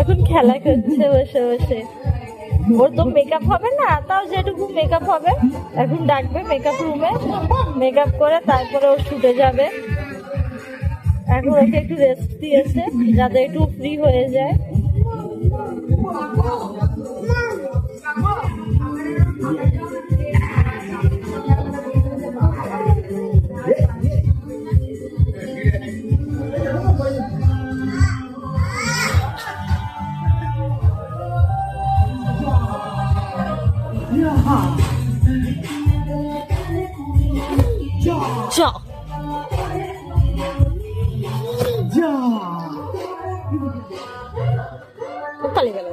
এখন খেলা করছে বসে বসে। ওর তো মেকআপ হবে না, তাও যেটুকু মেকআপ হবে এখন ডাকবে মেকআপ রুমে, মেকআপ করে তারপরে ও শুতে যাবে। এখন ওকে একটু রেস্ট দিয়েছে যাতে একটু ফ্রি হয়ে যায়। পালিয়ে গেল।